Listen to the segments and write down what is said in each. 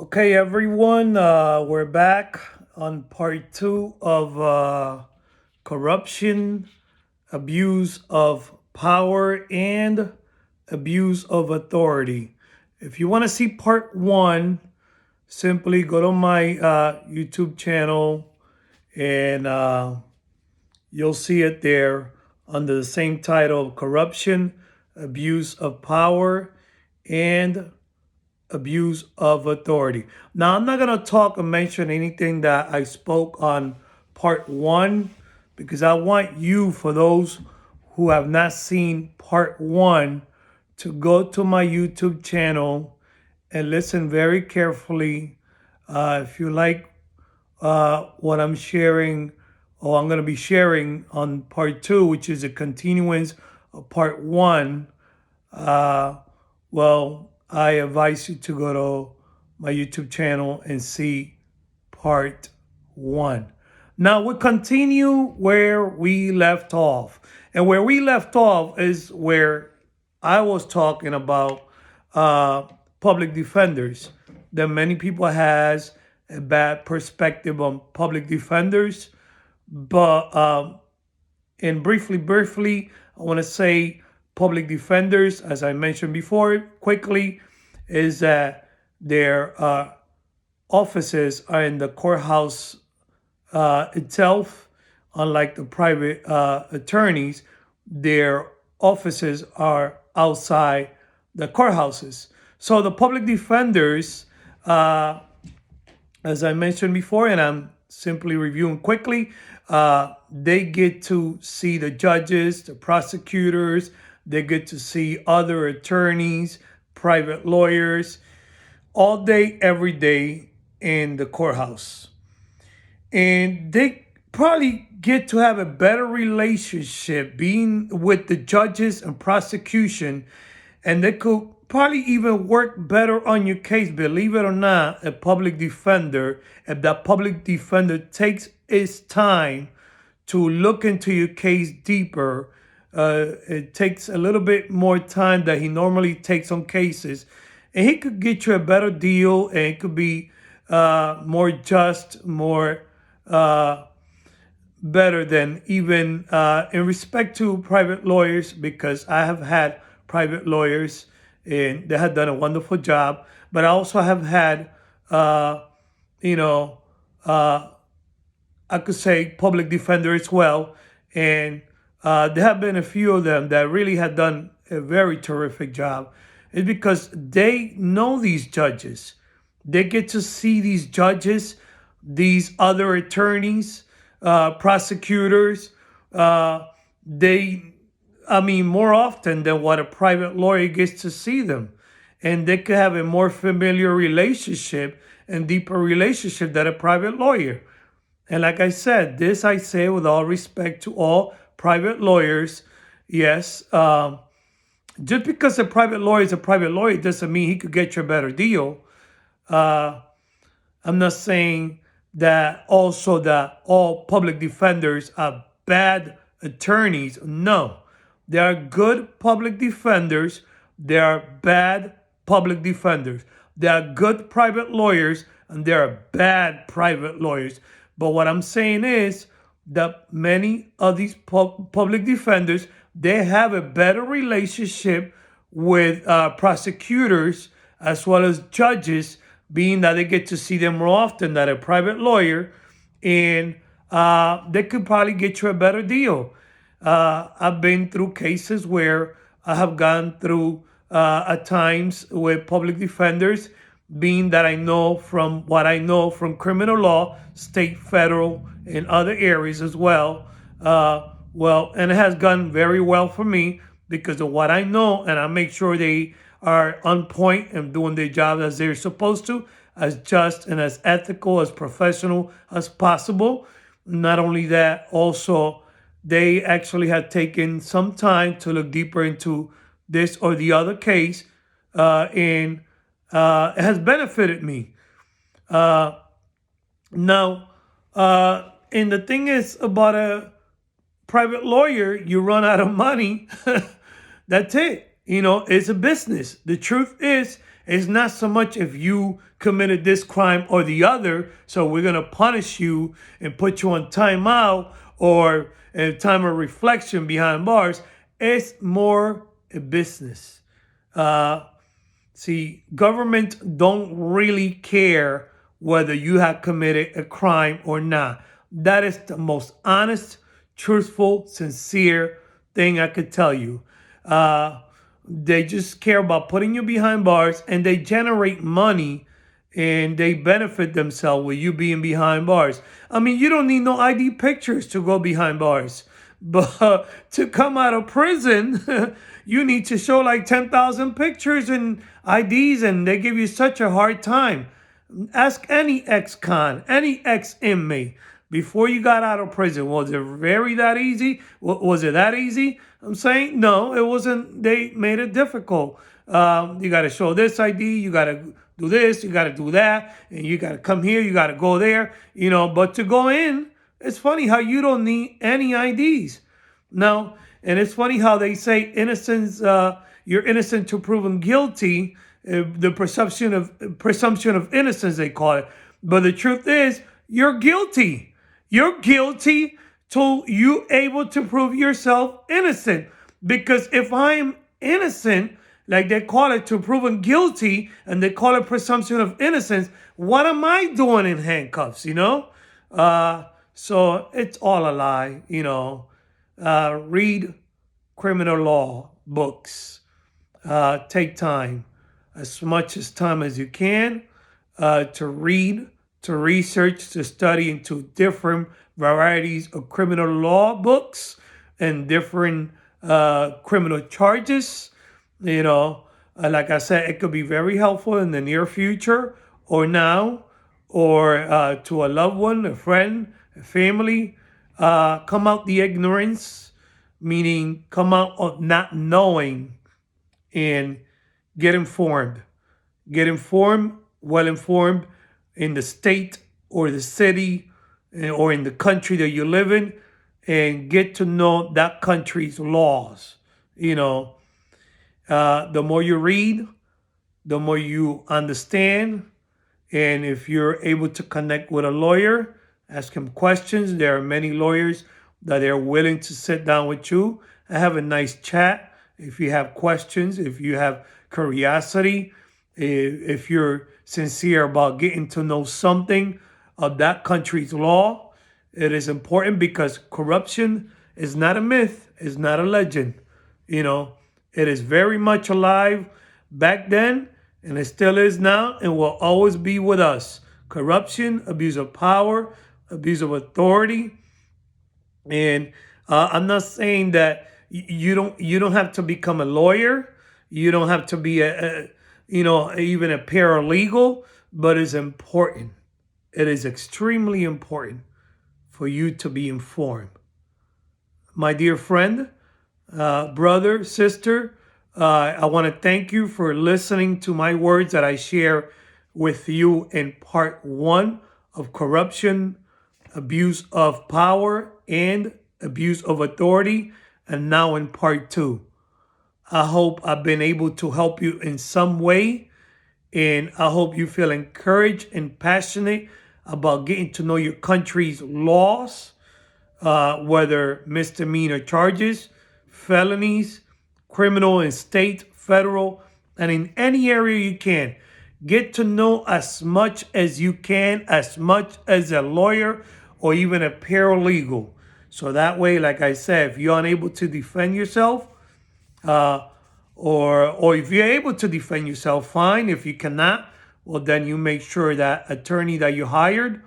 Okay, everyone, we're back on part two of corruption, abuse of power, and abuse of authority. If you want to see part one, simply go to my YouTube channel and you'll see it there under the same title: Corruption, Abuse of Power, and Abuse of authority. Now, I'm not going to talk or mention anything that I spoke on part one because I want you, for those who have not seen part one, to go to my YouTube channel and listen very carefully. If you like what I'm sharing, or I'm going to be sharing on part two, which is a continuance of part one, uh, well, I advise you to go to my YouTube channel and see part one. Now we continue where we left off. And where we left off is where I was talking about uh, public defenders. That many people has a bad perspective on public defenders, but and briefly, I want to say public defenders, as I mentioned before, quickly, is that their offices are in the courthouse itself. Unlike the private attorneys, their offices are outside the courthouses. So the public defenders, as I mentioned before, and I'm simply reviewing quickly, they get to see the judges, the prosecutors, they get to see other attorneys, private lawyers, all day, every day in the courthouse. And they probably get to have a better relationship being with the judges and prosecution, and they could probably even work better on your case. Believe it or not, a public defender, if that public defender takes its time to look into your case deeper, it takes a little bit more time that he normally takes on cases, and he could get you a better deal, and it could be more just, more better than even in respect to private lawyers, because I have had private lawyers and they have done a wonderful job. But I also have had, you know, I could say public defender as well. And there have been a few of them that really have done a very terrific job. It's because they know these judges. They get to see these judges, these other attorneys, prosecutors. They, I mean, more often than what a private lawyer gets to see them. And they could have a more familiar relationship and deeper relationship than a private lawyer. And like I said, this I say with all respect to all private lawyers. Yes, just because a private lawyer is a private lawyer doesn't mean he could get you a better deal. Uh, I'm not saying that also that all public defenders are bad attorneys. No, there are good public defenders. There are bad public defenders. There are good private lawyers and there are bad private lawyers. But what I'm saying is that many of these public defenders, they have a better relationship with prosecutors as well as judges, being that they get to see them more often than a private lawyer, and they could probably get you a better deal. I've been through cases where I have gone through at times with public defenders, being that I know from what I know from criminal law, state, federal, and other areas as well. Well, and it has gone very well for me because of what I know, and I make sure they are on point and doing their job as they're supposed to, as just and as ethical, as professional as possible. Not only that, also they actually have taken some time to look deeper into this or the other case, and it has benefited me. Uh, Now, and the thing is about a private lawyer, you run out of money. That's it. You know, it's a business. The truth is, It's not so much if you committed this crime or the other, so we're going to punish you and put you on timeout or a time of reflection behind bars. It's more a business. See, government don't really care whether you have committed a crime or not. That is the most honest, truthful, sincere thing I could tell you. They just care about putting you behind bars, and they generate money and they benefit themselves with you being behind bars. I mean, you don't need no ID pictures to go behind bars. But to come out of prison, you need to show like 10,000 pictures and IDs, and they give you such a hard time. Ask any ex-con, any ex-inmate, before you got out of prison, was it very that easy? Was it that easy? I'm saying no, it wasn't. They made it difficult. You got to show this ID, you got to do this, you got to do that, and you got to come here, you got to go there, But to go in, it's funny how you don't need any IDs. No, and it's funny how they say innocence, you're innocent to proven guilty, the presumption of innocence, they call it. But the truth is, you're guilty. You're guilty till you able to prove yourself innocent. Because if I'm innocent, like they call it, to proven guilty, and they call it presumption of innocence, what am I doing in handcuffs, So it's all a lie, Read criminal law books. Take time, as much as time as you can, to read, to research, to study into different varieties of criminal law books and different criminal charges. Like I said, it could be very helpful in the near future or now, or to a loved one, a friend, a family. Come out the ignorance, meaning come out of not knowing, and get informed. Get informed, well informed, in the state or the city or in the country that you live in, and get to know that country's laws. The more you read, the more you understand. And if you're able to connect with a lawyer, ask him questions. There are many lawyers that are willing to sit down with you and have a nice chat. If you have questions, if you have curiosity, if you're sincere about getting to know something of that country's law, it is important, because corruption is not a myth, it's not a legend. It is very much alive back then, and it still is now, and will always be with us. Corruption, abuse of power, abuse of authority. And I'm not saying that you don't have to become a lawyer. You don't have to be even a paralegal, but it's important. It is extremely important for you to be informed. My dear friend, brother, sister, I want to thank you for listening to my words that I share with you in part 1 of corruption, abuse of power, and abuse of authority, and now in part 2. I hope I've been able to help you in some way, and I hope you feel encouraged and passionate about getting to know your country's laws, whether misdemeanor charges, felonies, criminal and state, federal, and in any area you can. Get to know as much as you can, as much as a lawyer or even a paralegal. So that way, like I said, if you're unable to defend yourself, or if you're able to defend yourself, fine. If you cannot, well, then you make sure that attorney that you hired,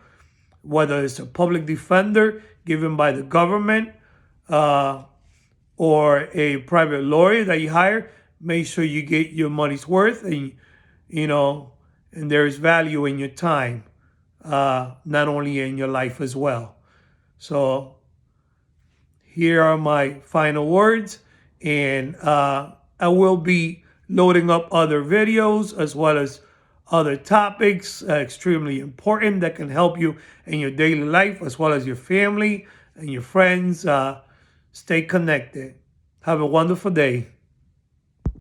whether it's a public defender given by the government, or a private lawyer that you hire, make sure you get your money's worth, and and there's value in your time, not only in your life as well. So here are my final words, and I will be loading up other videos as well as other topics extremely important that can help you in your daily life as well as your family and your friends. Stay connected. Have a wonderful day.